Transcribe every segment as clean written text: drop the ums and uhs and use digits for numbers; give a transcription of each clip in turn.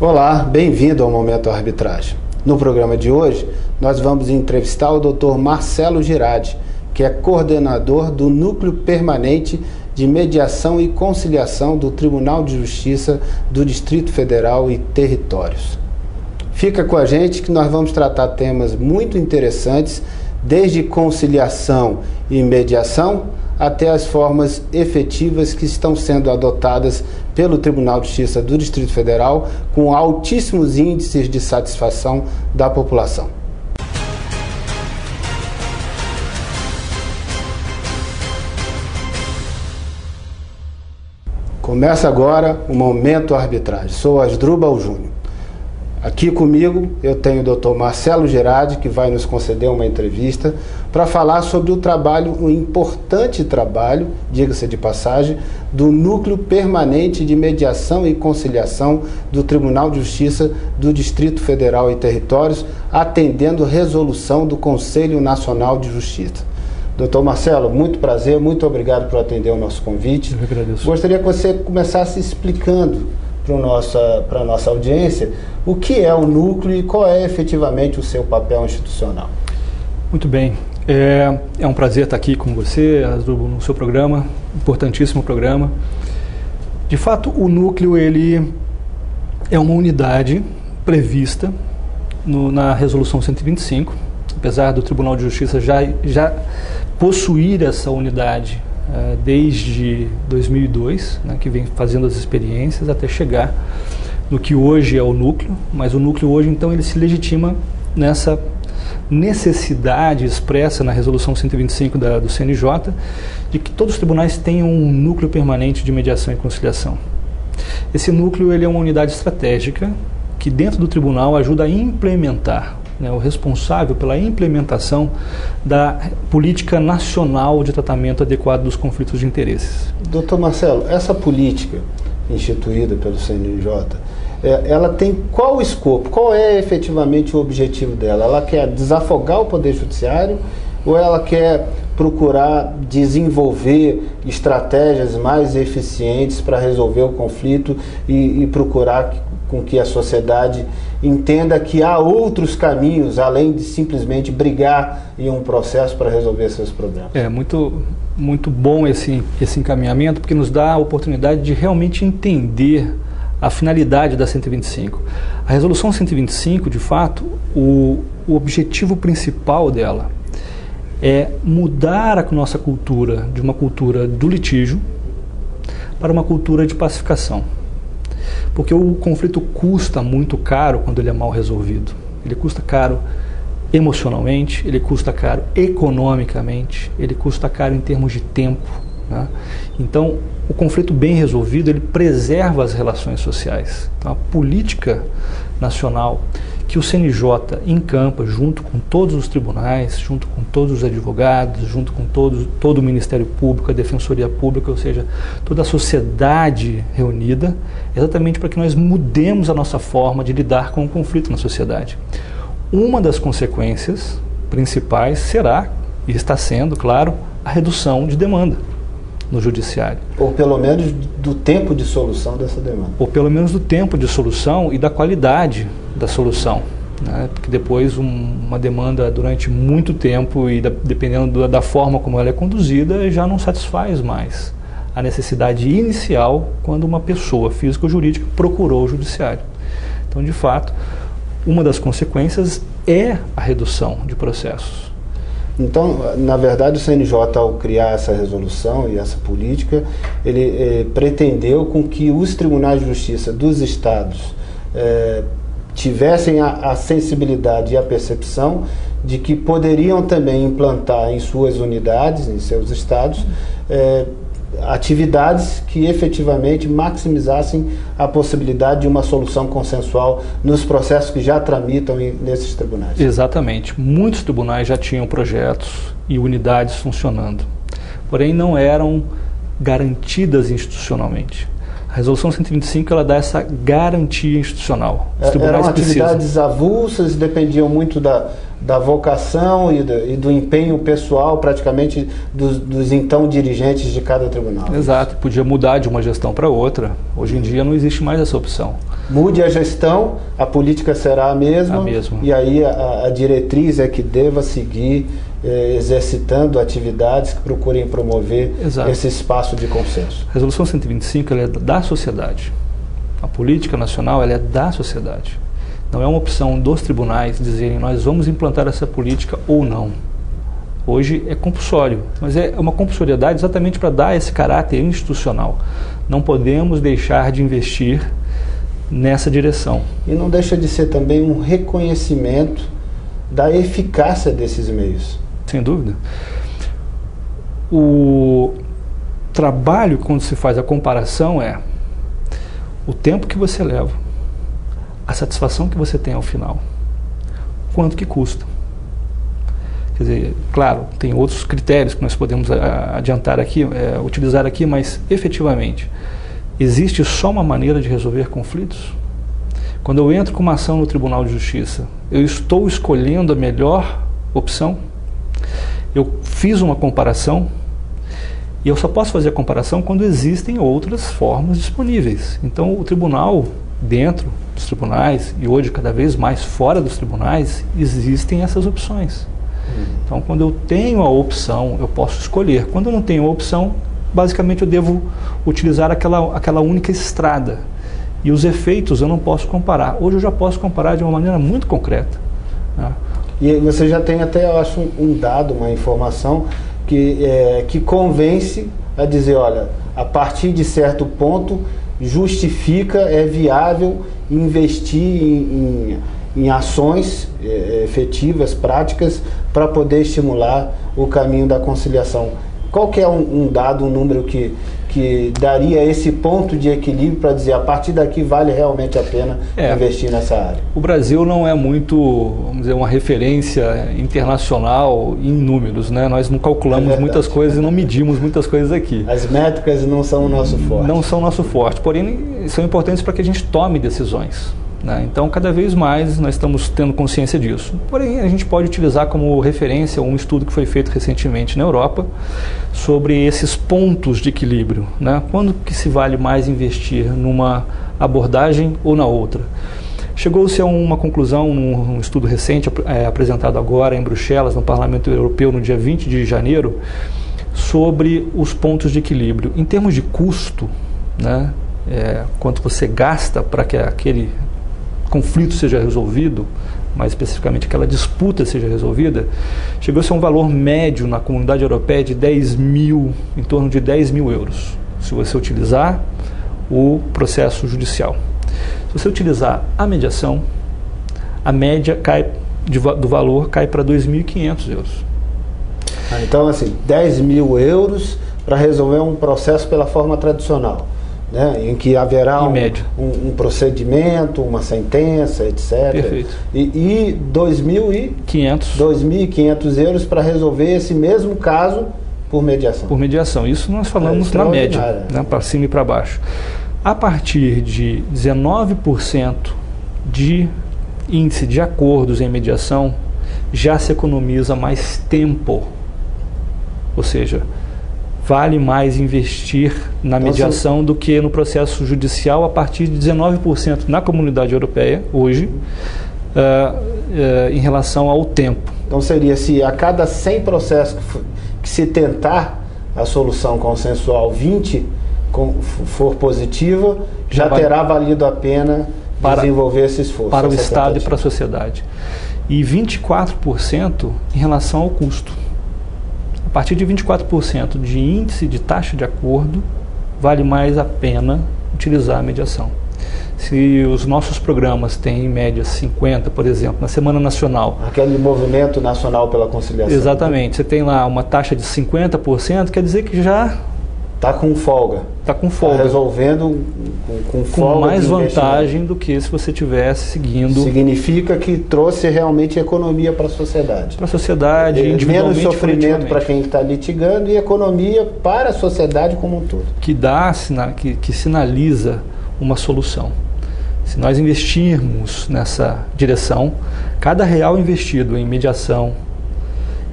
Olá, bem-vindo ao Momento Arbitragem. No programa de hoje, nós vamos entrevistar o Dr. Marcelo Girardi, que é coordenador do Núcleo Permanente de Mediação e Conciliação do Tribunal de Justiça do Distrito Federal e Territórios. Fica com a gente que nós vamos tratar temas muito interessantes, desde conciliação e mediação até as formas efetivas que estão sendo adotadas pelo Tribunal de Justiça do Distrito Federal com altíssimos índices de satisfação da população. Começa agora o Momento Arbitragem. Sou Asdrubal Júnior. Aqui comigo eu tenho o Dr. Marcelo Girardi, que vai nos conceder uma entrevista para falar sobre o importante trabalho, diga-se de passagem, do Núcleo Permanente de Mediação e Conciliação do Tribunal de Justiça do Distrito Federal e Territórios, atendendo resolução do Conselho Nacional de Justiça. Doutor Marcelo, muito prazer, muito obrigado por atender o nosso convite. Eu agradeço. Gostaria que você começasse explicando para a nossa audiência o que é o núcleo e qual é efetivamente o seu papel institucional. Muito bem. É um prazer estar aqui com você, no seu programa, importantíssimo programa. De fato, o núcleo ele é uma unidade prevista na Resolução 125, apesar do Tribunal de Justiça já possuir essa unidade desde 2002, né, que vem fazendo as experiências até chegar no que hoje é o núcleo, mas o núcleo hoje então ele se legitima nessa necessidade expressa na Resolução 125 do CNJ de que todos os tribunais tenham um núcleo permanente de mediação e conciliação. Esse núcleo ele é uma unidade estratégica que dentro do tribunal ajuda a implementar, o responsável pela implementação da política nacional de tratamento adequado dos conflitos de interesses. Doutor Marcelo, essa política instituída pelo CNJ, ela tem qual o escopo, qual é efetivamente o objetivo dela? Ela quer desafogar o Poder Judiciário ou ela quer procurar desenvolver estratégias mais eficientes para resolver o conflito e procurar com que a sociedade entenda que há outros caminhos, além de simplesmente brigar em um processo para resolver seus problemas? É muito bom esse encaminhamento, porque nos dá a oportunidade de realmente entender a finalidade da 125. A Resolução 125, de fato, o objetivo principal dela é mudar a nossa cultura de uma cultura do litígio para uma cultura de pacificação. Porque o conflito custa muito caro quando ele é mal resolvido. Ele custa caro emocionalmente, ele custa caro economicamente, ele custa caro em termos de tempo, né? Então, o conflito bem resolvido, ele preserva as relações sociais. Então, a política nacional que o CNJ encampa junto com todos os tribunais, junto com todos os advogados, junto com todo o Ministério Público, a Defensoria Pública, ou seja, toda a sociedade reunida, exatamente para que nós mudemos a nossa forma de lidar com o conflito na sociedade. Uma das consequências principais será, e está sendo, claro, a redução de demanda no judiciário. Ou pelo menos do tempo de solução dessa demanda. Ou pelo menos do tempo de solução e da qualidade da solução, né? Porque depois uma demanda durante muito tempo e dependendo da forma como ela é conduzida, já não satisfaz mais a necessidade inicial quando uma pessoa física ou jurídica procurou o judiciário. Então, de fato, uma das consequências é a redução de processos. Então, na verdade, o CNJ, ao criar essa resolução e essa política, ele pretendeu com que os tribunais de justiça dos estados tivessem a sensibilidade e a percepção de que poderiam também implantar em suas unidades, em seus estados, atividades que efetivamente maximizassem a possibilidade de uma solução consensual nos processos que já tramitam nesses tribunais. Exatamente. Muitos tribunais já tinham projetos e unidades funcionando, porém não eram garantidas institucionalmente. A Resolução 125 ela dá essa garantia institucional. Eram atividades avulsas, dependiam muito da vocação e do empenho pessoal, praticamente, dos então dirigentes de cada tribunal. Exato, podia mudar de uma gestão para outra. Hoje em dia não existe mais essa opção. Mude a gestão, a política será a mesma. E aí a diretriz é que deva seguir exercitando atividades que procurem promover esse espaço de consenso. A Resolução 125 ela é da sociedade. A política nacional ela é da sociedade. Não é uma opção dos tribunais dizerem nós vamos implantar essa política ou não. Hoje é compulsório, mas é uma compulsoriedade exatamente para dar esse caráter institucional. Não podemos deixar de investir nessa direção. E não deixa de ser também um reconhecimento da eficácia desses meios. Sem dúvida. O trabalho, quando se faz a comparação, é o tempo que você leva, a satisfação que você tem ao final, quanto que custa. Quer dizer, claro, tem outros critérios que nós podemos adiantar aqui, utilizar aqui, mas efetivamente, existe só uma maneira de resolver conflitos? Quando eu entro com uma ação no Tribunal de Justiça, eu estou escolhendo a melhor opção? Eu fiz uma comparação e eu só posso fazer a comparação quando existem outras formas disponíveis. Então, o tribunal, dentro dos tribunais e hoje cada vez mais fora dos tribunais, existem essas opções. Então, quando eu tenho a opção, eu posso escolher. Quando eu não tenho a opção, basicamente eu devo utilizar aquela única estrada. E os efeitos eu não posso comparar. Hoje eu já posso comparar de uma maneira muito concreta, né? E você já tem até, eu acho, um dado, uma informação que convence a dizer, olha, a partir de certo ponto justifica, é viável investir em ações efetivas, práticas, para poder estimular o caminho da conciliação. Qual que é um dado, um número que daria esse ponto de equilíbrio para dizer, a partir daqui vale realmente a pena investir nessa área? O Brasil não é muito, vamos dizer, uma referência internacional em números, né? Nós não calculamos muitas coisas e não medimos muitas coisas aqui. As métricas não são o nosso forte. Não são o nosso forte, porém são importantes para que a gente tome decisões, né? Então, cada vez mais nós estamos tendo consciência disso. Porém, a gente pode utilizar como referência um estudo que foi feito recentemente na Europa sobre esses pontos de equilíbrio, né? Quando que se vale mais investir numa abordagem ou na outra? Chegou-se a uma conclusão num estudo recente apresentado agora em Bruxelas, no Parlamento Europeu, no dia 20 de janeiro, sobre os pontos de equilíbrio. Em termos de custo, né? Quanto você gasta para que aquele conflito seja resolvido, mais especificamente aquela disputa seja resolvida, chegou-se a um valor médio na comunidade europeia de em torno de 10 mil euros, se você utilizar o processo judicial. Se você utilizar a mediação, a média do valor cai para 2.500 euros. Então, assim, 10 mil euros para resolver um processo pela forma tradicional, né, em que haverá um procedimento, uma sentença, etc. Perfeito. E 2.500 euros para resolver esse mesmo caso por mediação. Por mediação. Isso nós falamos na média, né, para cima e para baixo. A partir de 19% de índice de acordos em mediação, já se economiza mais tempo. Ou seja, vale mais investir na mediação do que no processo judicial a partir de 19% na comunidade europeia, hoje, em relação ao tempo. Então seria, se a cada 100 processos que se tentar a solução consensual, 20 for positiva, já terá valido a pena desenvolver esse esforço. Para o Estado e para a sociedade. E 24% em relação ao custo. A partir de 24% de índice de taxa de acordo, vale mais a pena utilizar a mediação. Se os nossos programas têm em média 50, por exemplo, na Semana Nacional. Aquele movimento nacional pela conciliação. Exatamente. Você tem lá uma taxa de 50%, quer dizer que já está com folga. Está com folga. Está resolvendo com folga. Com mais vantagem do que se você estivesse seguindo. Significa que trouxe realmente economia para a sociedade. Para a sociedade, individualmente. Menos sofrimento para quem está litigando e economia para a sociedade como um todo. Que sinaliza uma solução. Se nós investirmos nessa direção, cada real investido em mediação,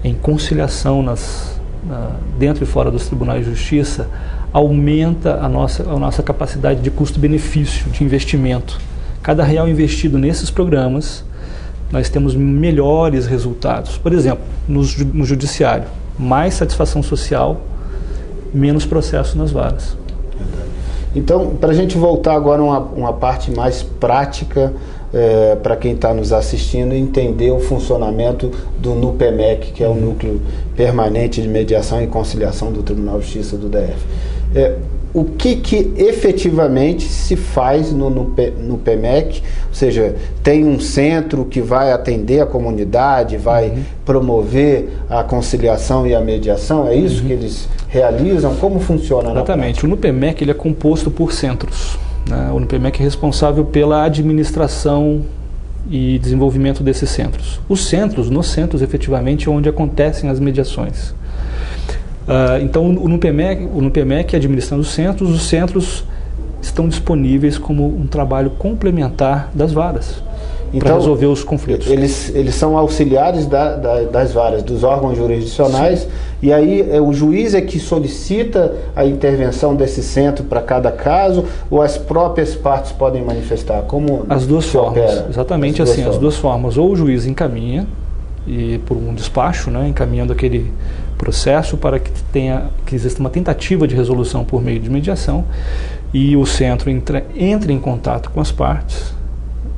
em conciliação dentro e fora dos tribunais de justiça, aumenta a nossa capacidade de custo-benefício, de investimento. Cada real investido nesses programas, nós temos melhores resultados. Por exemplo, no judiciário, mais satisfação social, menos processo nas varas. Então, para a gente voltar agora a uma parte mais prática, para quem está nos assistindo, entender o funcionamento do NUPEMEC, que é o Núcleo Permanente de Mediação e Conciliação do Tribunal de Justiça do DF. O que efetivamente se faz no NUPEMEC? Ou seja, tem um centro que vai atender a comunidade, vai promover a conciliação e a mediação? É isso que eles realizam? Como funciona? Exatamente. O NUPEMEC ele é composto por centros, né? O NUPEMEC é responsável pela administração e desenvolvimento desses centros. Nos centros efetivamente é onde acontecem as mediações. Então o NUPEMEC administrando os centros estão disponíveis como um trabalho complementar das varas, para resolver os conflitos. Eles são auxiliares das varas, dos órgãos jurisdicionais. Sim. E aí o juiz é que solicita a intervenção desse centro para cada caso, ou as próprias partes podem manifestar? Como as duas formas, exatamente assim, as duas formas. Ou o juiz encaminha, e por um despacho, né, encaminhando aquele processo para que exista uma tentativa de resolução por meio de mediação, e o centro entra em contato com as partes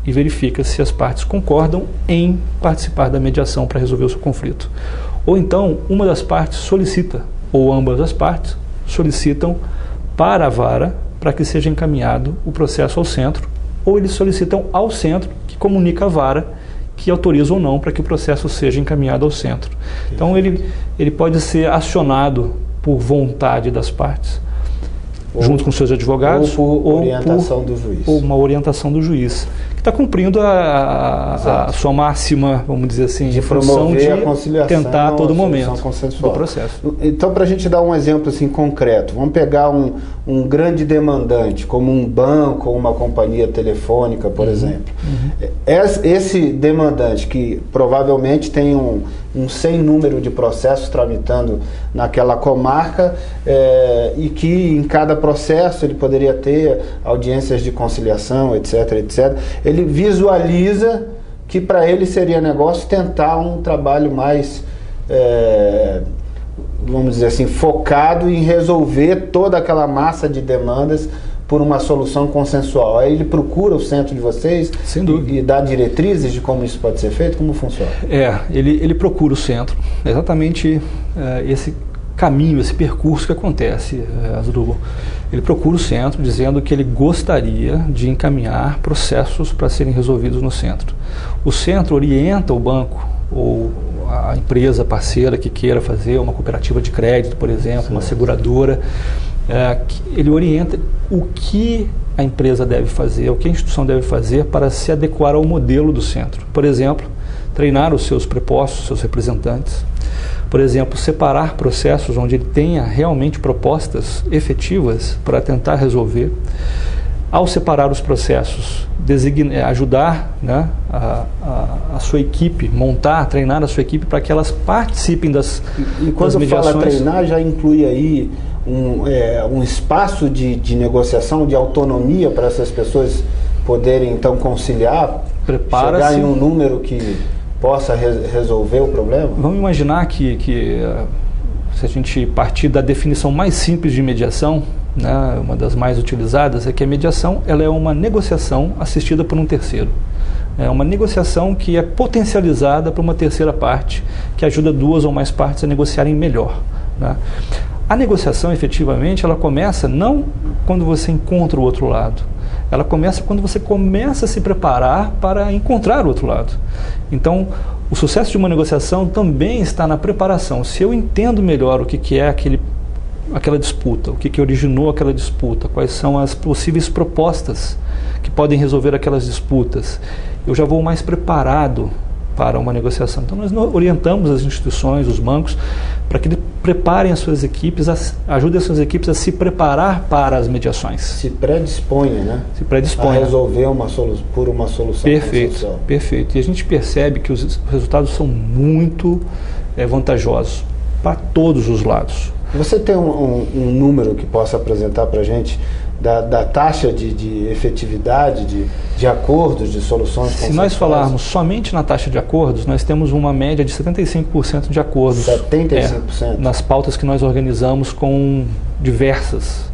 e verifica se as partes concordam em participar da mediação para resolver o seu conflito. Ou então, uma das partes solicita, ou ambas as partes solicitam para a vara para que seja encaminhado o processo ao centro, ou eles solicitam ao centro, que comunica à vara que autoriza ou não para que o processo seja encaminhado ao centro. Então ele pode ser acionado por vontade das partes, junto com seus advogados, ou por orientação do juiz. Ou uma orientação do juiz, que está cumprindo a sua máxima, vamos dizer assim, de função de tentar a todo momento do processo. Então, para a gente dar um exemplo assim, concreto, vamos pegar um grande demandante, como um banco ou uma companhia telefônica, por exemplo. Esse demandante, que provavelmente tem um sem número de processos tramitando naquela comarca, e que em cada processo ele poderia ter audiências de conciliação, etc, etc. Ele visualiza que para ele seria negócio tentar um trabalho mais, vamos dizer assim, focado em resolver toda aquela massa de demandas por uma solução consensual. Aí ele procura o centro de vocês e dá diretrizes de como isso pode ser feito? Como funciona? Ele procura o centro, exatamente esse caminho, esse percurso que acontece, Asdrubal. Ele procura o centro dizendo que ele gostaria de encaminhar processos para serem resolvidos no centro. O centro orienta o banco ou a empresa parceira que queira fazer, uma cooperativa de crédito, por exemplo, uma seguradora, ele orienta o que a empresa deve fazer, o que a instituição deve fazer para se adequar ao modelo do centro. Por exemplo, treinar os seus prepostos, seus representantes. Por exemplo, separar processos onde ele tenha realmente propostas efetivas para tentar resolver. Ao separar os processos, ajudar, né, a sua equipe, treinar a sua equipe para que elas participem das mediações. E quando fala treinar, já inclui aí um espaço de negociação, de autonomia para essas pessoas poderem então conciliar, chegar em um número que possa resolver o problema? Vamos imaginar que se a gente partir da definição mais simples de mediação, né, uma das mais utilizadas, é que a mediação ela é uma negociação assistida por um terceiro. É uma negociação que é potencializada por uma terceira parte, que ajuda duas ou mais partes a negociarem melhor, né? A negociação, efetivamente, ela começa não quando você encontra o outro lado. Ela começa quando você começa a se preparar para encontrar o outro lado. Então, o sucesso de uma negociação também está na preparação. Se eu entendo melhor o que é aquela disputa, o que originou aquela disputa, quais são as possíveis propostas que podem resolver aquelas disputas, eu já vou mais preparado para uma negociação. Então nós orientamos as instituições, os bancos, para que eles preparem as suas equipes, ajudem as suas equipes a se preparar para as mediações. Se predisponha, né? Se predisponha. A resolver uma solução. Perfeito, perfeito. E a gente percebe que os resultados são muito vantajosos para todos os lados. Você tem um número que possa apresentar para a gente da taxa de efetividade, de acordos, de soluções? Se nós falarmos somente na taxa de acordos, nós temos uma média de 75% de acordos. 75%? Nas pautas que nós organizamos com diversas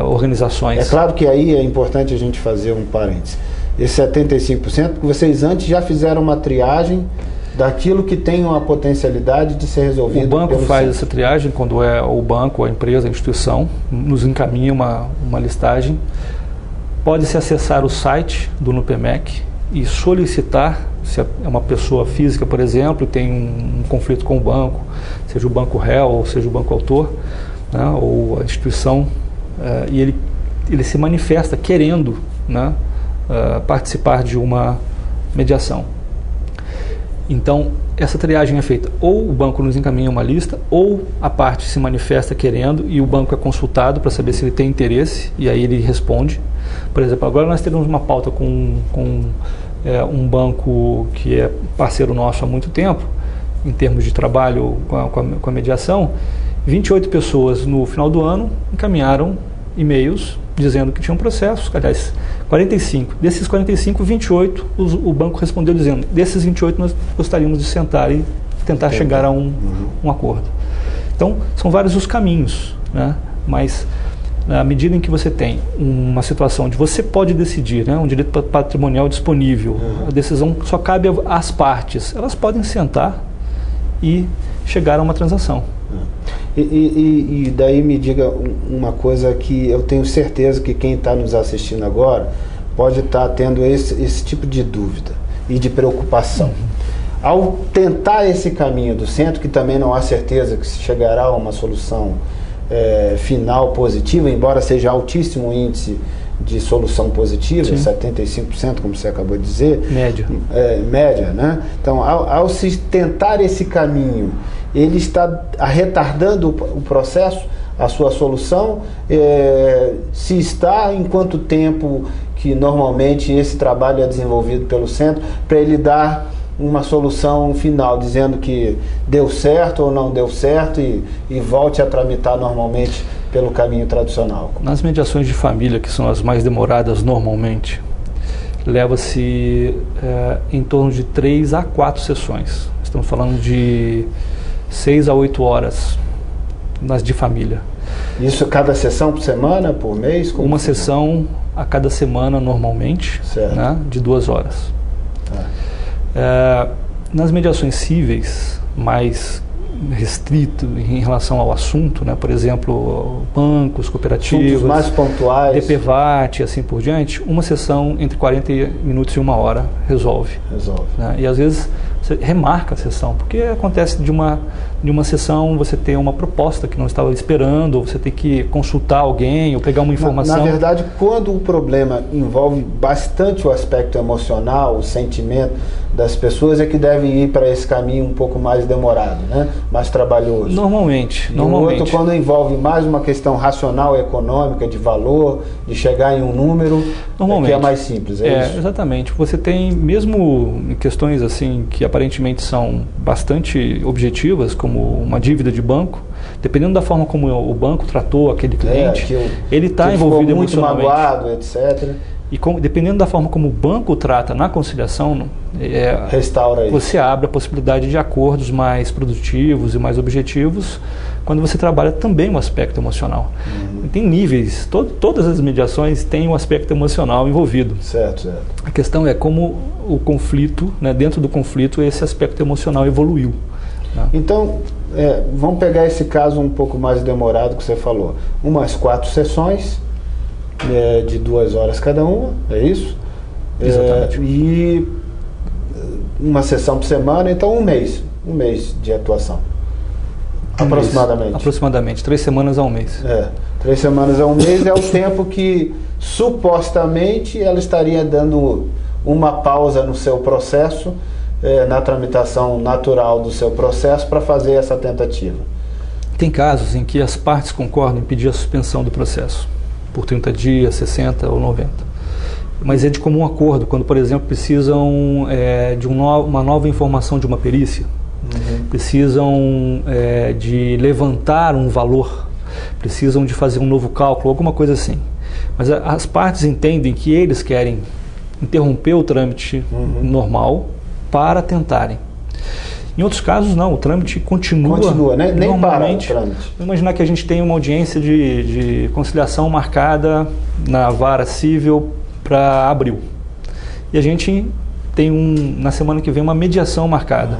organizações. É claro que aí é importante a gente fazer um parênteses. Esse 75%, porque vocês antes já fizeram uma triagem daquilo que tem uma potencialidade de ser resolvido. O banco faz essa triagem quando é o banco, a empresa, a instituição, nos encaminha uma listagem. Pode-se acessar o site do NUPEMEC e solicitar, se é uma pessoa física, por exemplo, tem um conflito com o banco, seja o banco réu ou seja o banco autor, né, ou a instituição, e ele se manifesta querendo, né, participar de uma mediação. Então, essa triagem é feita, ou o banco nos encaminha uma lista, ou a parte se manifesta querendo e o banco é consultado para saber se ele tem interesse, e aí ele responde. Por exemplo, agora nós temos uma pauta com um banco que é parceiro nosso há muito tempo, em termos de trabalho com a mediação. 28 pessoas no final do ano encaminharam e-mails dizendo que tinham processos, aliás, 45. Desses 45, 28, o banco respondeu dizendo, desses 28 nós gostaríamos de sentar e tentar chegar a um acordo. Então, são vários os caminhos, né? Mas na medida em que você tem uma situação onde você pode decidir, né, um direito patrimonial disponível, a decisão só cabe às partes, elas podem sentar e chegar a uma transação. E daí me diga uma coisa que eu tenho certeza que quem está nos assistindo agora pode estar tendo esse tipo de dúvida e de preocupação. Ao tentar esse caminho do centro, que também não há certeza que se chegará a uma solução final positiva, embora seja altíssimo índice de solução positiva, sim, 75%, como você acabou de dizer. Média. Média, né? Então, ao se tentar esse caminho, ele está retardando o processo, a sua solução? Se está, em quanto tempo que normalmente esse trabalho é desenvolvido pelo centro para ele dar uma solução final, dizendo que deu certo ou não deu certo e volte a tramitar normalmente pelo caminho tradicional? Nas mediações de família, que são as mais demoradas normalmente, leva-se em torno de 3 a 4 sessões. Estamos falando de 6 a 8 horas nas de família. Isso cada sessão por semana, por mês? Uma sessão a cada semana normalmente, né, de 2 horas. Nas mediações cíveis, mais restrito em relação ao assunto, né, por exemplo, bancos, cooperativas, mais pontuais, DPVAT e assim por diante, uma sessão entre 40 minutos e 1 hora resolve. Né? E às vezes você remarca a sessão, porque acontece de uma sessão você ter uma proposta que não estava esperando, ou você tem que consultar alguém ou pegar uma informação. Na verdade, quando o problema envolve bastante o aspecto emocional, o sentimento das pessoas, é que devem ir para esse caminho um pouco mais demorado, né? Mais trabalhoso. Normalmente. O outro, quando envolve mais uma questão racional, econômica, de valor, de chegar em um número, que é mais simples, isso? Exatamente. Você tem, mesmo em questões assim que aparentemente são bastante objetivas, como uma dívida de banco, dependendo da forma como o banco tratou aquele cliente, ele está envolvido emocionalmente. Muito magoado, etc. E dependendo da forma como o banco trata na conciliação, restaura você abre a possibilidade de acordos mais produtivos e mais objetivos quando você trabalha também o aspecto emocional. Tem níveis, todas as mediações têm um aspecto emocional envolvido. Certo. A questão é como o conflito, né, dentro do conflito, esse aspecto emocional evoluiu. Né? Então, vamos pegar esse caso um pouco mais demorado que você falou. Umas 4 sessões, de 2 horas cada uma, é isso? Exatamente. E uma sessão por semana, então um mês de atuação. Aproximadamente, 3 semanas a um mês. 3 semanas a um mês é o tempo que supostamente ela estaria dando uma pausa no seu processo, na tramitação natural do seu processo para fazer essa tentativa? Tem casos em que as partes concordam em pedir a suspensão do processo por 30 dias, 60 ou 90. Mas é de comum acordo quando, por exemplo, precisam de uma nova informação de uma perícia, precisam de levantar um valor, precisam de fazer um novo cálculo, alguma coisa assim. Mas as partes entendem que eles querem interromper o trâmite normal para tentarem. Em outros casos, não, o trâmite continua né? Nem normalmente. Para o trâmite. Vamos imaginar que a gente tem uma audiência de conciliação marcada na vara civil para abril. E a gente tem na semana que vem uma mediação marcada.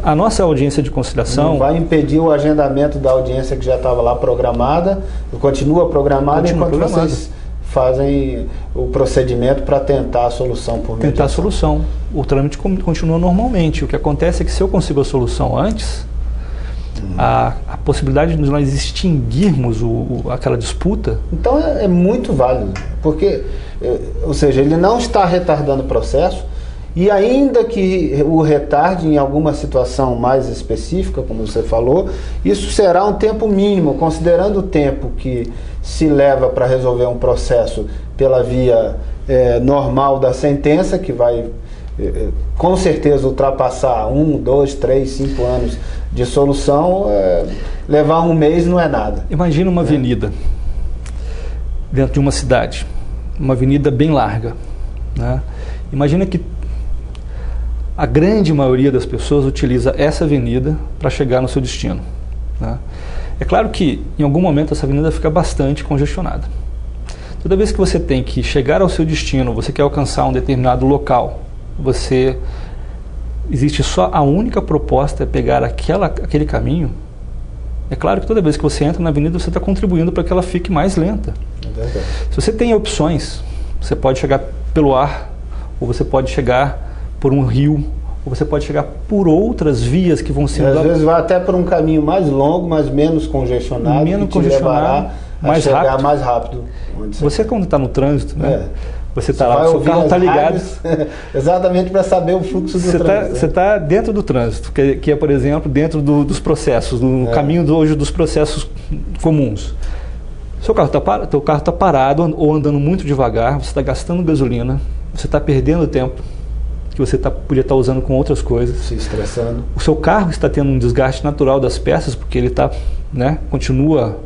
A nossa audiência de conciliação... Não vai impedir o agendamento da audiência que já estava lá programada, continua programada enquanto vocês fazem o procedimento para tentar a solução por mediação. Tentar a solução. O trâmite continua normalmente. O que acontece é que se eu consigo a solução antes, a possibilidade de nós extinguirmos aquela disputa... Então é muito válido, porque, ou seja, ele não está retardando o processo, e ainda que o retarde em alguma situação mais específica, como você falou, isso será um tempo mínimo, considerando o tempo que se leva para resolver um processo pela via normal da sentença, que vai com certeza ultrapassar 1, 2, 3, 5 anos de solução. Levar um mês não é nada. Imagina uma avenida dentro de uma cidade, uma avenida bem larga, né? Imagina que a grande maioria das pessoas utiliza essa avenida para chegar no seu destino, né? É claro que em algum momento essa avenida fica bastante congestionada. Toda vez que você tem que chegar ao seu destino, você quer alcançar um determinado local, existe só a única proposta é pegar aquele caminho. É claro que toda vez que você entra na avenida, você está contribuindo para que ela fique mais lenta. Se você tem opções, você pode chegar pelo ar, ou você pode chegar por um rio, ou você pode chegar por outras vias que vão ser... Às vezes vai até por um caminho mais longo, mas menos congestionado, mais rápido. Você, quando está no trânsito, né? Você está lá, o seu carro está ligado. Exatamente para saber o fluxo do trânsito. Você está dentro do trânsito, que é, por exemplo, dentro dos processos, no caminho hoje dos processos comuns. Seu carro está parado ou andando muito devagar, você está gastando gasolina, você está perdendo tempo que você podia estar usando com outras coisas. Se estressando. O seu carro está tendo um desgaste natural das peças, porque ele está, continua...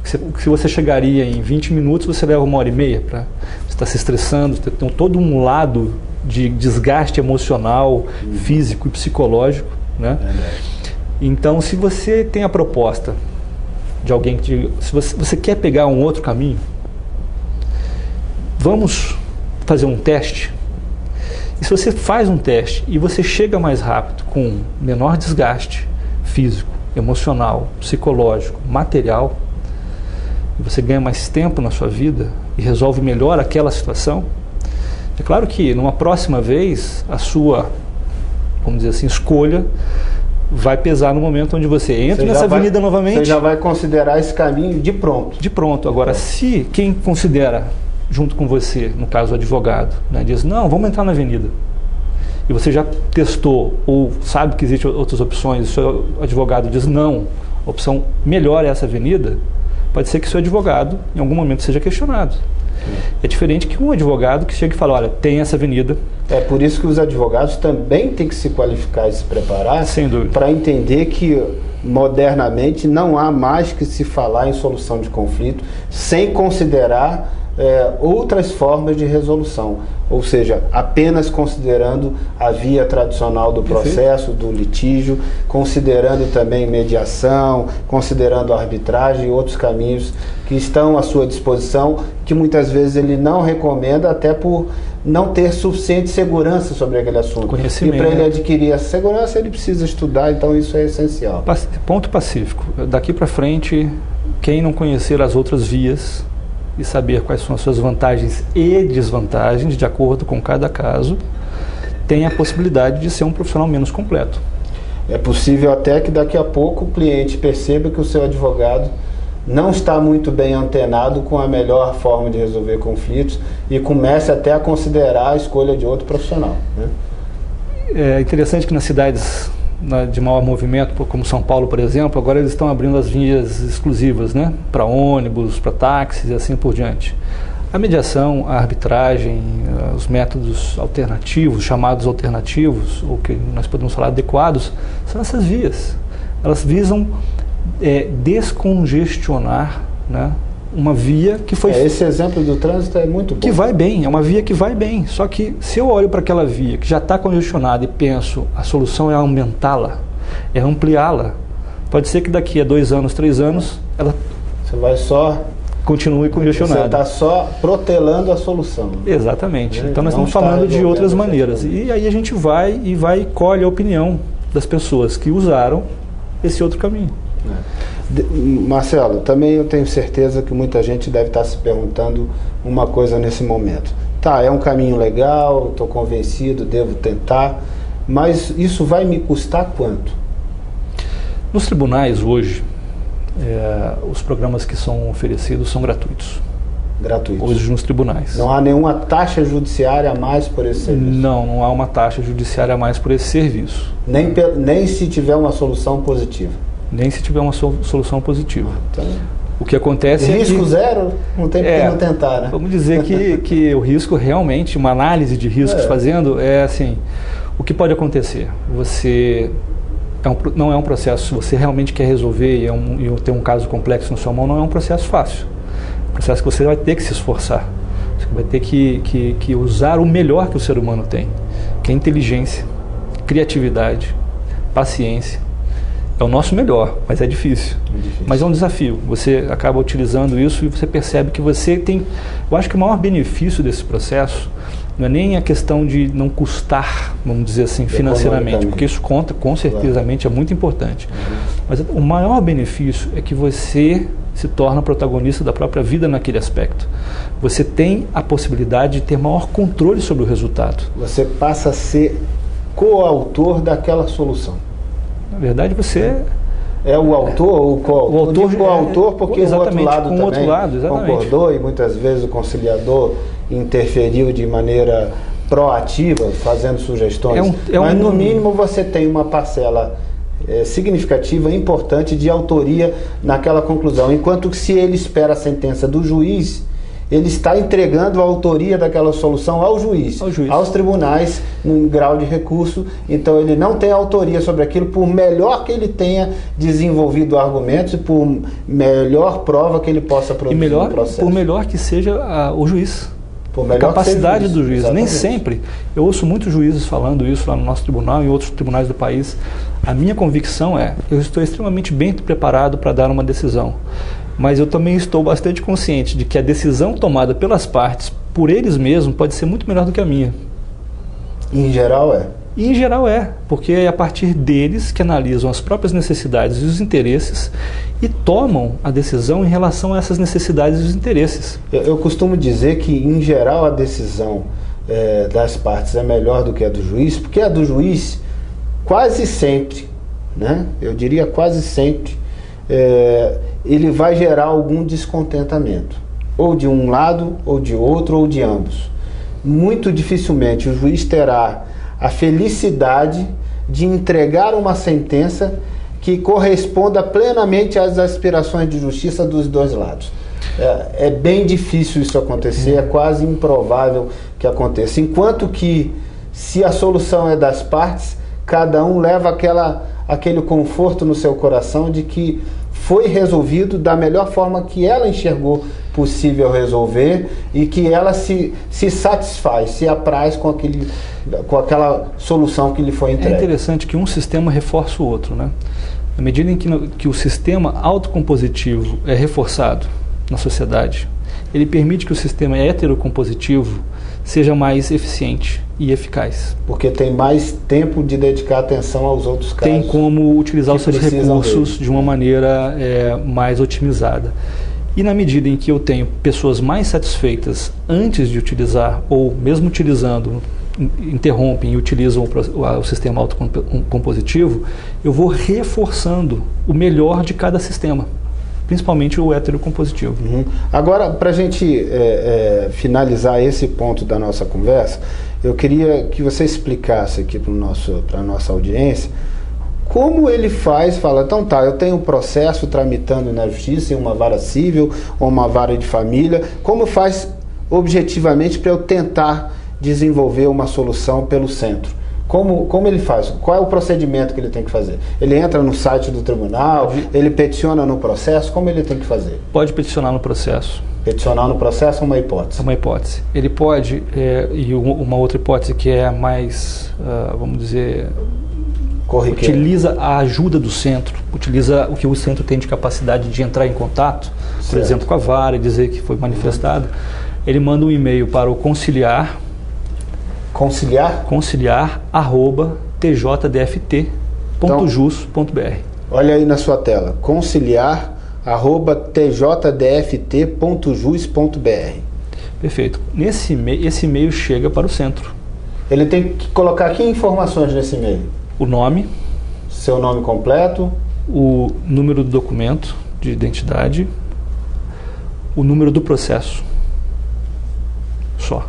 Se você chegaria em 20 minutos, você leva 1h30 para você estar se estressando, tem todo um lado de desgaste emocional, físico e psicológico, né? Então, se você tem a proposta de alguém que se você quer pegar um outro caminho, vamos fazer um teste. E se você faz um teste e você chega mais rápido, com menor desgaste físico, emocional, psicológico, material, e você ganha mais tempo na sua vida e resolve melhor aquela situação, é claro que numa próxima vez a sua, vamos dizer assim, escolha vai pesar no momento onde você entra nessa avenida novamente. Você já vai considerar esse caminho de pronto. De pronto. Agora, se quem considera junto com você, no caso o advogado, diz, não, vamos entrar na avenida, e você já testou ou sabe que existem outras opções, o seu advogado diz, não, a opção melhor é essa avenida, pode ser que seu advogado em algum momento seja questionado. É diferente que um advogado que chega e fala, olha, tem essa avenida. É por isso que os advogados também têm que se qualificar e se preparar para entender que modernamente não há mais que se falar em solução de conflito sem considerar outras formas de resolução, ou seja, apenas considerando a via tradicional do processo, do litígio, considerando também mediação, considerando arbitragem e outros caminhos que estão à sua disposição, que muitas vezes ele não recomenda, até por não ter suficiente segurança sobre aquele assunto. E para ele adquirir essa segurança, ele precisa estudar, então isso é essencial. Ponto pacífico. Daqui para frente, quem não conhecer as outras vias e saber quais são as suas vantagens e desvantagens, de acordo com cada caso, tem a possibilidade de ser um profissional menos completo. É possível até que daqui a pouco o cliente perceba que o seu advogado não está muito bem antenado com a melhor forma de resolver conflitos e comece até a considerar a escolha de outro profissional, né? é interessante que nas cidades de maior movimento, como São Paulo, por exemplo, agora eles estão abrindo as vias exclusivas, né, para ônibus, para táxis e assim por diante. A mediação, a arbitragem, os métodos alternativos, chamados alternativos, ou que nós podemos falar adequados, são essas vias. Elas visam descongestionar, né, uma via que foi... Esse exemplo do trânsito é muito bom. Que vai bem, é uma via que vai bem. Só que se eu olho para aquela via que já está congestionada e penso, a solução é aumentá-la, é ampliá-la, pode ser que daqui a 2 anos, 3 anos, ela... Você vai só... continue congestionada. Você está só protelando a solução. Exatamente. Então nós estamos falando de outras maneiras. E aí a gente vai e colhe a opinião das pessoas que usaram esse outro caminho. Marcelo, também eu tenho certeza que muita gente deve estar se perguntando uma coisa nesse momento. Tá, é um caminho legal, estou convencido, devo tentar, mas isso vai me custar quanto? Nos tribunais hoje, os programas que são oferecidos são gratuitos. Gratuitos? Hoje nos tribunais. Não há nenhuma taxa judiciária a mais por esse serviço? Não há uma taxa judiciária a mais por esse serviço. Nem se tiver uma solução positiva? Nem se tiver uma solução positiva. Então, o que acontece é que... Risco zero? Não tem por que não tentar, né? Vamos dizer que o risco realmente, uma análise de riscos fazendo, é assim, o que pode acontecer? Você... não é um processo, se você realmente quer resolver e ter um caso complexo na sua mão, não é um processo fácil. É um processo que você vai ter que se esforçar. Você vai ter que usar o melhor que o ser humano tem, que é inteligência, criatividade, paciência. É o nosso melhor, mas é difícil. Mas é um desafio. Você acaba utilizando isso e você percebe que você tem... Eu acho que o maior benefício desse processo não é nem a questão de não custar, vamos dizer assim, financeiramente, porque isso conta, com certezamente, é muito importante. Mas o maior benefício é que você se torna protagonista da própria vida naquele aspecto. Você tem a possibilidade de ter maior controle sobre o resultado. Você passa a ser coautor daquela solução. Na verdade, você... É o autor ou o coautor? O autor, coautor porque o outro lado também concordou e muitas vezes o conciliador interferiu de maneira proativa, fazendo sugestões. Mas no mínimo você tem uma parcela significativa, importante de autoria naquela conclusão. Enquanto que se ele espera a sentença do juiz, ele está entregando a autoria daquela solução ao juiz, aos tribunais, num grau de recurso. Então ele não tem autoria sobre aquilo, por melhor que ele tenha desenvolvido argumentos e por melhor prova que ele possa produzir no processo. Por melhor que seja o juiz. Por melhor capacidade do juiz. Exatamente. Nem sempre. Eu ouço muitos juízes falando isso lá no nosso tribunal e em outros tribunais do país. A minha convicção é: eu estou extremamente bem preparado para dar uma decisão. Mas eu também estou bastante consciente de que a decisão tomada pelas partes, por eles mesmos, pode ser muito melhor do que a minha. Em geral é? Em geral é, porque é a partir deles que analisam as próprias necessidades e os interesses e tomam a decisão em relação a essas necessidades e os interesses. Eu costumo dizer que, em geral, a decisão das partes é melhor do que a do juiz, porque a do juiz, quase sempre, né? Eu diria quase sempre, ele vai gerar algum descontentamento, ou de um lado, ou de outro, ou de ambos. Muito dificilmente o juiz terá a felicidade de entregar uma sentença que corresponda plenamente às aspirações de justiça dos dois lados. É bem difícil isso acontecer, é quase improvável que aconteça. Enquanto que, se a solução é das partes, cada um leva aquele conforto no seu coração de que foi resolvido da melhor forma que ela enxergou possível resolver e que ela se satisfaz, se apraz com aquela solução que lhe foi entregue. É interessante que um sistema reforça o outro, né? À medida em que o sistema autocompositivo é reforçado na sociedade, ele permite que o sistema heterocompositivo seja mais eficiente e eficaz. Porque tem mais tempo de dedicar atenção aos outros casos. Tem como utilizar os seus recursos de uma maneira mais otimizada. E na medida em que eu tenho pessoas mais satisfeitas antes de utilizar, ou mesmo utilizando, interrompem e utilizam o sistema autocompositivo, eu vou reforçando o melhor de cada sistema, principalmente o heterocompositivo. Agora, para a gente finalizar esse ponto da nossa conversa, eu queria que você explicasse aqui para a nossa audiência como ele fala, então tá, eu tenho um processo tramitando na justiça em uma vara civil ou uma vara de família, como faz objetivamente para eu tentar desenvolver uma solução pelo centro? Como ele faz? Qual é o procedimento que ele tem que fazer? Ele entra no site do tribunal, ele peticiona no processo, como ele tem que fazer? Pode peticionar no processo. Peticionar no processo é uma hipótese? É uma hipótese. Ele pode, e uma outra hipótese que é mais, vamos dizer, corriqueira, utiliza a ajuda do centro, utiliza o que o centro tem de capacidade de entrar em contato, por exemplo, com a vara e dizer que foi manifestado. Ele manda um e-mail para o conciliar, @tjdft.jus.br. Olha aí na sua tela, conciliar@tjdft.jus.br. Perfeito. Esse e-mail chega para o centro. Ele tem que colocar que informações nesse e-mail? O nome. Seu nome completo. O número do documento de identidade. O número do processo. Só.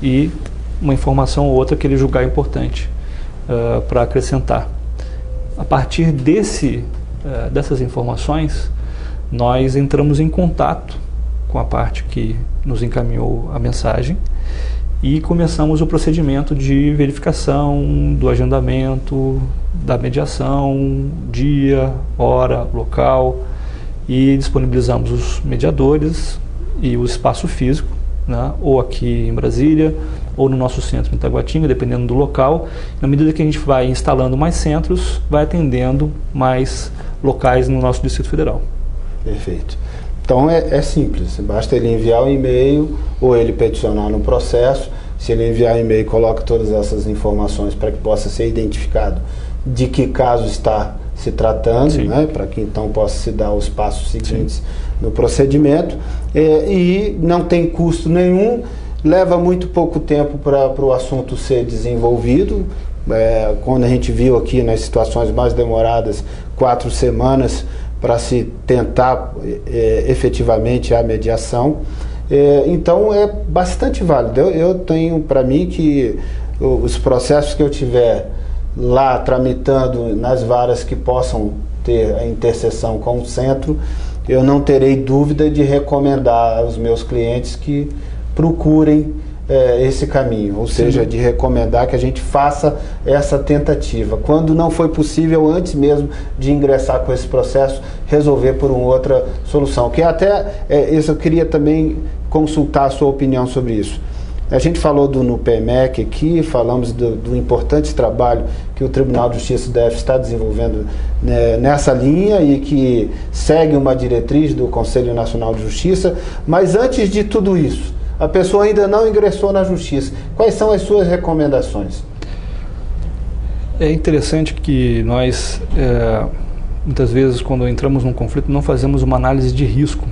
E uma informação ou outra que ele julgar importante para acrescentar. A partir dessas informações, nós entramos em contato com a parte que nos encaminhou a mensagem e começamos o procedimento de verificação do agendamento, da mediação, dia, hora, local, e disponibilizamos os mediadores e o espaço físico, né, ou aqui em Brasília, ou no nosso centro em Itaguatinga, dependendo do local. Na medida que a gente vai instalando mais centros, vai atendendo mais locais no nosso Distrito Federal. Perfeito. Então é simples, basta ele enviar um e-mail ou ele peticionar no processo. Se ele enviar e-mail, coloca todas essas informações para que possa ser identificado de que caso está se tratando, né, para que então possa se dar os passos seguintes no procedimento, e não tem custo nenhum, leva muito pouco tempo para o assunto ser desenvolvido. Quando a gente viu aqui nas situações mais demoradas, 4 semanas para se tentar efetivamente a mediação. Então é bastante válido. Eu tenho para mim que os processos que eu tiver lá tramitando nas varas que possam ter a interseção com o centro, eu não terei dúvida de recomendar aos meus clientes que procurem esse caminho, ou seja, de recomendar que a gente faça essa tentativa. Quando não foi possível, antes mesmo de ingressar com esse processo, resolver por uma outra solução. Que até isso eu queria também consultar a sua opinião sobre isso. A gente falou do NUPEMEC aqui, falamos do importante trabalho que o Tribunal de Justiça do DF está desenvolvendo nessa linha e que segue uma diretriz do Conselho Nacional de Justiça, mas antes de tudo isso, a pessoa ainda não ingressou na Justiça. Quais são as suas recomendações? É interessante que nós, muitas vezes, quando entramos num conflito, não fazemos uma análise de risco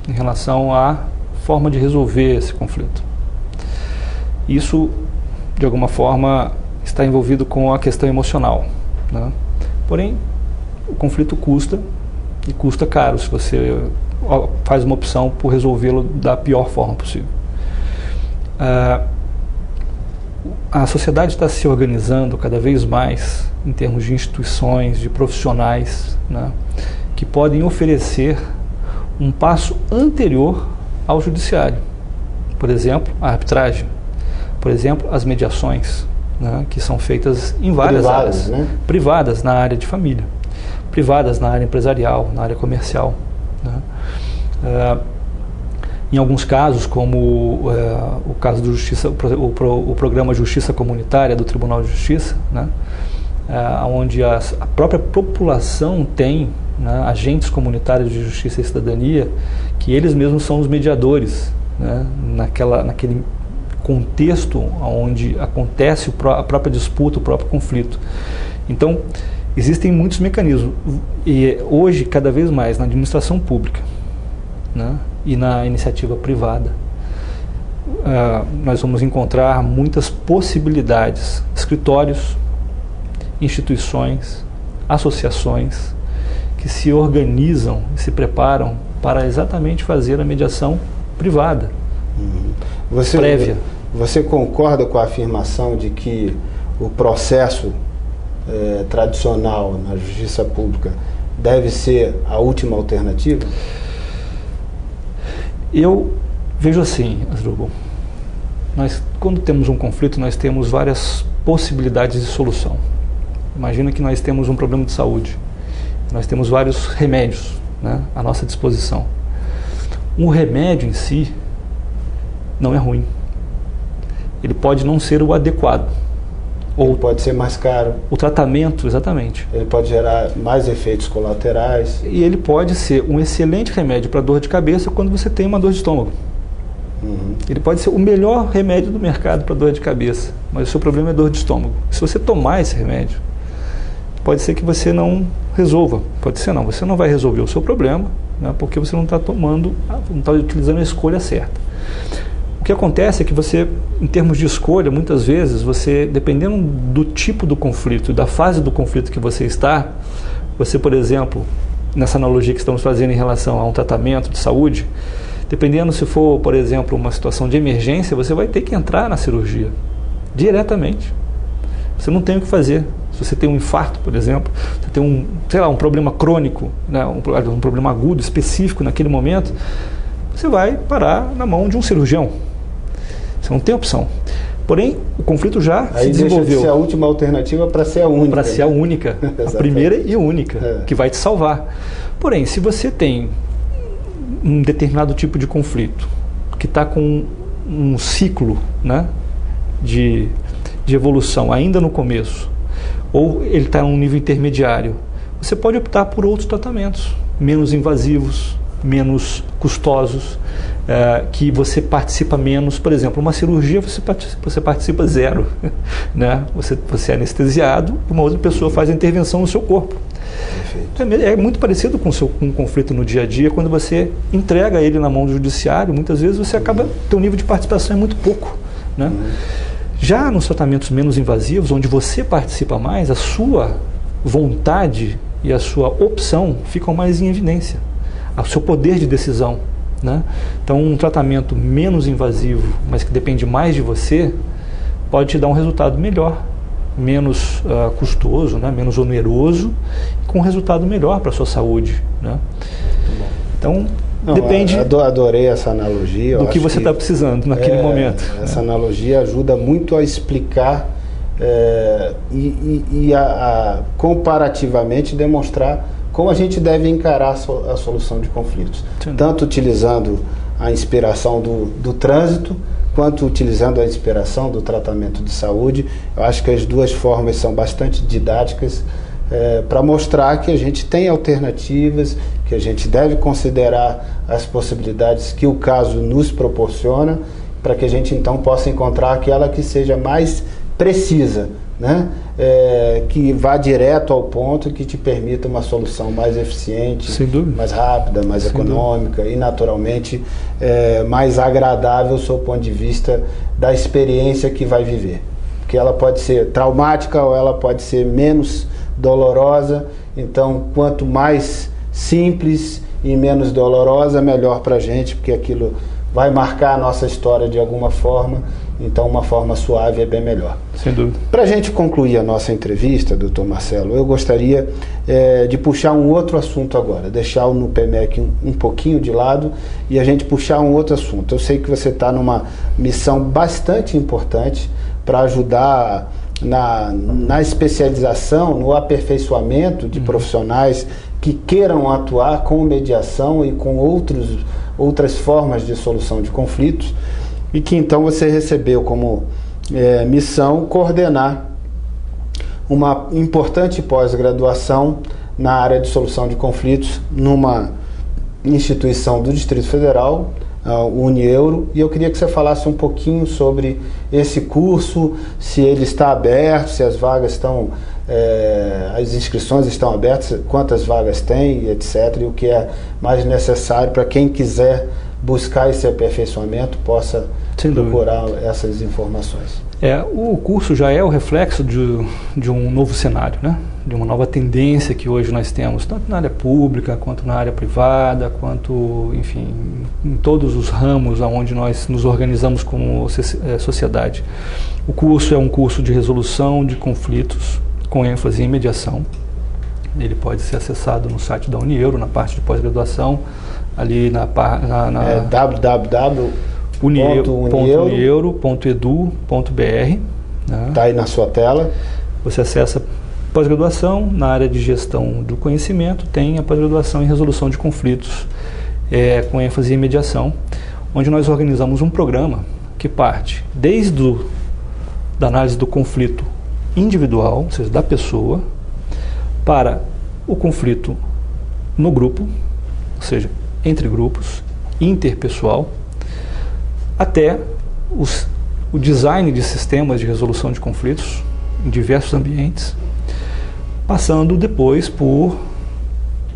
em relação à forma de resolver esse conflito. Isso, de alguma forma, está envolvido com a questão emocional, né? Porém, o conflito custa, e custa caro se você faz uma opção por resolvê-lo da pior forma possível. A sociedade está se organizando cada vez mais em termos de instituições, de profissionais, né, que podem oferecer um passo anterior ao judiciário. Por exemplo, a arbitragem. Por exemplo, as mediações, né, que são feitas em várias áreas, né? Privadas na área de família, privadas na área empresarial, na área comercial, né? Em alguns casos, como o caso do Justiça, o programa Justiça Comunitária do Tribunal de Justiça, né, onde a própria população tem, né, agentes comunitários de justiça e cidadania, que eles mesmos são os mediadores, né, naquele contexto onde acontece a própria disputa, o próprio conflito. Então, existem muitos mecanismos, e hoje, cada vez mais, na administração pública, né, e na iniciativa privada, nós vamos encontrar muitas possibilidades, escritórios, instituições, associações, que se organizam e se preparam para exatamente fazer a mediação privada, prévia. Você concorda com a afirmação de que o processo tradicional na justiça pública deve ser a última alternativa? Eu vejo assim, Asdrubal, quando temos um conflito, nós temos várias possibilidades de solução. Imagina que nós temos um problema de saúde, nós temos vários remédios, né, à nossa disposição. O remédio em si não é ruim. Ele pode não ser o adequado. Ou pode ser mais caro. O tratamento, exatamente. Ele pode gerar mais efeitos colaterais. E ele pode ser um excelente remédio para dor de cabeça quando você tem uma dor de estômago. Ele pode ser o melhor remédio do mercado para dor de cabeça, mas o seu problema é dor de estômago. Se você tomar esse remédio, pode ser que você não resolva. Pode ser não, você não vai resolver o seu problema, né, porque você não está não está utilizando a escolha certa. O que acontece é que você, em termos de escolha, muitas vezes, você, dependendo do tipo do conflito, da fase do conflito que você está, você, por exemplo, nessa analogia que estamos fazendo em relação a um tratamento de saúde, dependendo se for, por exemplo, uma situação de emergência, você vai ter que entrar na cirurgia, diretamente. Você não tem o que fazer. Se você tem um infarto, por exemplo, você tem um problema crônico, né, um problema agudo, específico naquele momento, você vai parar na mão de um cirurgião. Você não tem opção. Porém, o conflito já se desenvolveu. Deixa de ser a última alternativa para ser a única. Para ser a única, a primeira e única, que vai te salvar. Porém, se você tem um determinado tipo de conflito, que está com um ciclo, né, de evolução ainda no começo, ou ele está em um nível intermediário, você pode optar por outros tratamentos, menos invasivos, menos custosos, que você participa menos. Por exemplo, uma cirurgia você participa zero, né? Você é anestesiado, uma outra pessoa faz a intervenção no seu corpo. É muito parecido com um conflito no dia a dia, quando você entrega ele na mão do judiciário, muitas vezes você acaba, teu nível de participação é muito pouco, né? Já nos tratamentos menos invasivos, onde você participa mais, a sua vontade e a sua opção ficam mais em evidência, o seu poder de decisão, né? Então, um tratamento menos invasivo, mas que depende mais de você, pode te dar um resultado melhor, menos custoso, né? Menos oneroso, com um resultado melhor para a sua saúde, né? Então, depende. Adorei essa analogia. Do que você está precisando naquele momento. Essa analogia ajuda muito a explicar e comparativamente demonstrar como a gente deve encarar a solução de conflitos. Sim. Tanto utilizando a inspiração do trânsito, quanto utilizando a inspiração do tratamento de saúde. Eu acho que as duas formas são bastante didáticas para mostrar que a gente tem alternativas, que a gente deve considerar as possibilidades que o caso nos proporciona, para que a gente então possa encontrar aquela que seja mais precisa, né? Que vá direto ao ponto, que te permita uma solução mais eficiente, mais rápida, mais econômica e naturalmente mais agradável do seu ponto de vista da experiência que vai viver. Porque ela pode ser traumática ou ela pode ser menos dolorosa. Então, quanto mais simples e menos dolorosa, melhor para a gente, porque aquilo vai marcar a nossa história de alguma forma. Então, uma forma suave é bem melhor. Sem dúvida. Para a gente concluir a nossa entrevista, doutor Marcelo, eu gostaria de puxar um outro assunto agora, deixar o NUPEMEC um pouquinho de lado e a gente puxar um outro assunto. Eu sei que você está numa missão bastante importante para ajudar na especialização, no aperfeiçoamento de profissionais que queiram atuar com mediação e com outras formas de solução de conflitos, e que então você recebeu como missão coordenar uma importante pós-graduação na área de solução de conflitos numa instituição do Distrito Federal, o Unieuro, e eu queria que você falasse um pouquinho sobre esse curso, se ele está aberto, se as vagas estão, as inscrições estão abertas, quantas vagas tem, etc., e o que é mais necessário para quem quiser buscar esse aperfeiçoamento possa procurar essas informações. O curso já é o reflexo de um novo cenário, né? de uma nova tendência que hoje nós temos, tanto na área pública, quanto na área privada, quanto, enfim, em todos os ramos onde nós nos organizamos como sociedade. O curso é um curso de resolução de conflitos, com ênfase em mediação. Ele pode ser acessado no site da Unieuro, na parte de pós-graduação, ali www.unieuro.edu.br. Está aí na sua tela. Você acessa pós-graduação na área de gestão do conhecimento, tem a pós-graduação em resolução de conflitos, com ênfase em mediação, onde nós organizamos um programa que parte desde da análise do conflito individual, ou seja, da pessoa, para o conflito no grupo, ou seja, entre grupos, interpessoal, até o design de sistemas de resolução de conflitos em diversos ambientes, passando depois por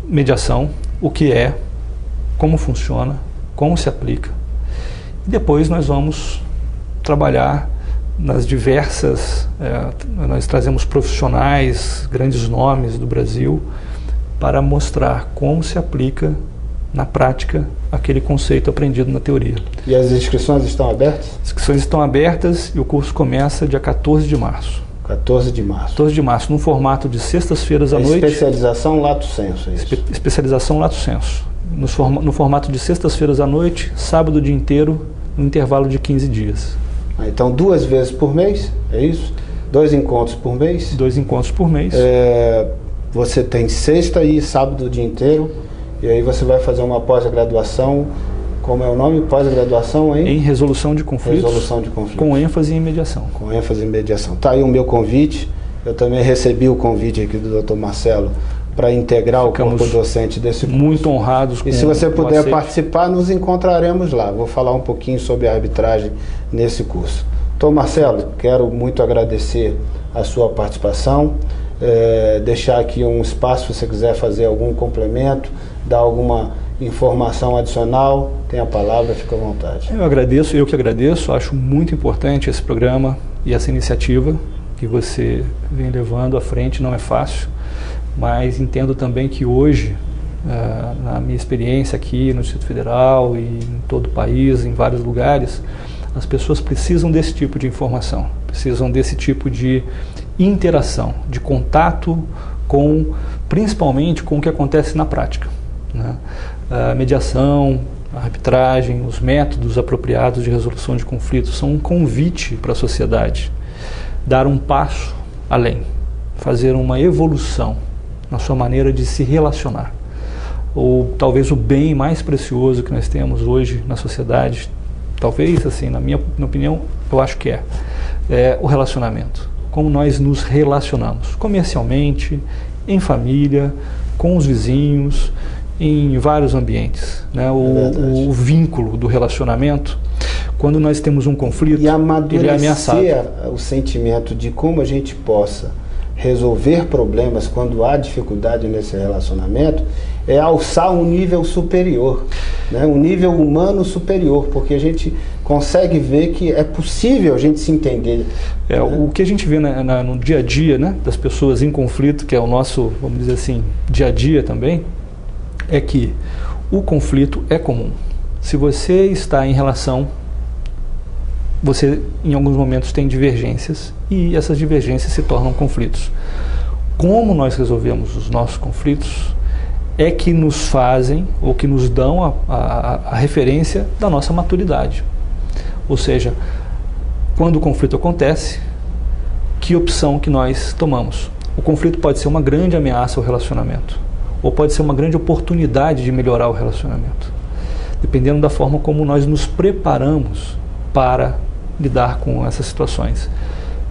mediação, o que é, como funciona, como se aplica. E depois nós vamos trabalhar nas diversas, nós trazemos profissionais, grandes nomes do Brasil, para mostrar como se aplica na prática aquele conceito aprendido na teoria. E as inscrições estão abertas? As inscrições estão abertas e o curso começa dia 14 de março. 14 de março. 14 de março, no formato de sextas-feiras à noite. Especialização lato sensu, é isso? Especialização lato sensu. No formato de sextas-feiras à noite, sábado o dia inteiro, no intervalo de 15 dias. Então 2 vezes por mês, é isso? 2 encontros por mês? 2 encontros por mês. Você tem sexta e sábado o dia inteiro, e aí você vai fazer uma pós-graduação, como é o nome? Pós-graduação em resolução de conflitos. Resolução de conflitos. Com ênfase em mediação. Com ênfase em mediação. Está aí o meu convite. Eu também recebi o convite aqui do Dr. Marcelo para integrar o corpo docente desse curso. Muito honrados com E se você puder participar, nos encontraremos lá. Vou falar um pouquinho sobre a arbitragem nesse curso. Dr. Marcelo, quero muito agradecer a sua participação, deixar aqui um espaço se você quiser fazer algum complemento, dar alguma informação adicional, tem a palavra, fica à vontade. Eu que agradeço, acho muito importante esse programa e essa iniciativa que você vem levando à frente, não é fácil, mas entendo também que hoje, na minha experiência aqui no Distrito Federal e em todo o país, em vários lugares, as pessoas precisam desse tipo de informação, precisam desse tipo de interação, de contato principalmente com o que acontece na prática, né? A mediação, a arbitragem, os métodos apropriados de resolução de conflitos são um convite para a sociedade, dar um passo além, fazer uma evolução na sua maneira de se relacionar. Ou talvez o bem mais precioso que nós temos hoje na sociedade, talvez, assim, na minha opinião, eu acho que é o relacionamento. Como nós nos relacionamos comercialmente, em família, com os vizinhos, em vários ambientes, né? O vínculo do relacionamento, quando nós temos um conflito, ele é ameaçado. E amadurecer o sentimento de como a gente possa resolver problemas quando há dificuldade nesse relacionamento, é alçar um nível superior, né? Um nível humano superior, porque a gente consegue ver que é possível a gente se entender. Né? O que a gente vê no dia a dia, né, das pessoas em conflito, que é o nosso, vamos dizer assim, dia a dia também, é que o conflito é comum. Se você está em relação, você em alguns momentos tem divergências e essas divergências se tornam conflitos. Como nós resolvemos os nossos conflitos é que nos fazem ou que nos dão a referência da nossa maturidade. Ou seja, quando o conflito acontece, que opção que nós tomamos? O conflito pode ser uma grande ameaça ao relacionamento ou pode ser uma grande oportunidade de melhorar o relacionamento, dependendo da forma como nós nos preparamos para lidar com essas situações.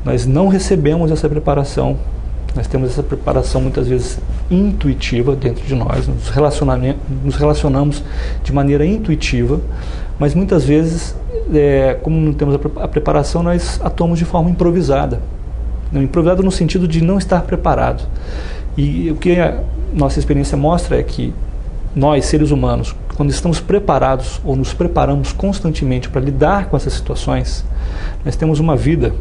Nós não recebemos essa preparação, nós temos essa preparação muitas vezes intuitiva dentro de nós, nos relacionamos de maneira intuitiva, mas muitas vezes, como não temos a preparação, nós atuamos de forma improvisada. Improvisado no sentido de não estar preparado. E o que a nossa experiência mostra é que nós, seres humanos, quando estamos preparados ou nos preparamos constantemente para lidar com essas situações, nós temos uma vida,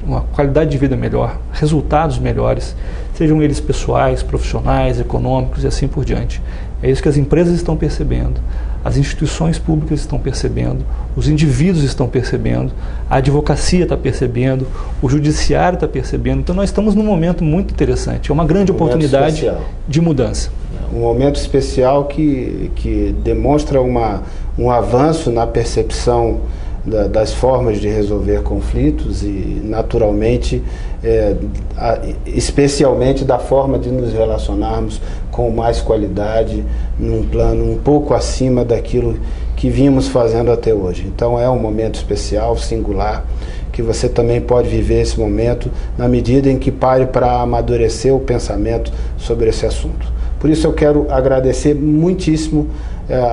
uma qualidade de vida melhor, resultados melhores. sejam eles pessoais, profissionais, econômicos e assim por diante. É isso que as empresas estão percebendo, as instituições públicas estão percebendo, os indivíduos estão percebendo, a advocacia está percebendo, o judiciário está percebendo. Então nós estamos num momento muito interessante, é uma grande oportunidade de mudança. Um momento especial que demonstra um avanço na percepção das formas de resolver conflitos e, naturalmente, especialmente da forma de nos relacionarmos com mais qualidade, num plano um pouco acima daquilo que vimos fazendo até hoje. Então é um momento especial, singular, que você também pode viver esse momento na medida em que pare para amadurecer o pensamento sobre esse assunto. Por isso eu quero agradecer muitíssimo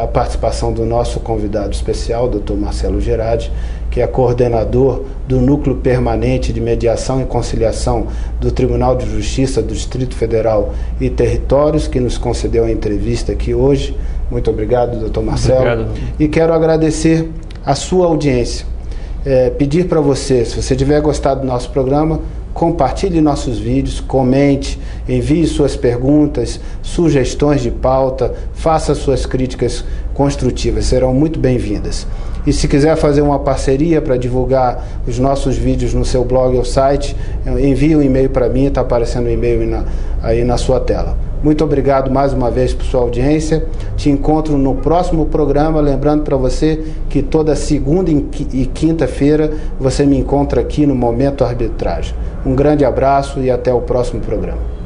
a participação do nosso convidado especial, Dr. Marcelo Girardi, que é coordenador do Núcleo Permanente de Mediação e Conciliação do Tribunal de Justiça do Distrito Federal e Territórios, que nos concedeu a entrevista aqui hoje. Muito obrigado, Dr. Marcelo. Obrigado. E quero agradecer a sua audiência. Pedir para você, se você tiver gostado do nosso programa, compartilhe nossos vídeos, comente, envie suas perguntas, sugestões de pauta, faça suas críticas construtivas, serão muito bem-vindas. E se quiser fazer uma parceria para divulgar os nossos vídeos no seu blog ou site, envie um e-mail para mim, está aparecendo o e-mail aí na sua tela. Muito obrigado mais uma vez por sua audiência. Te encontro no próximo programa, lembrando para você que toda segunda e quinta-feira você me encontra aqui no Momento Arbitragem. Um grande abraço e até o próximo programa.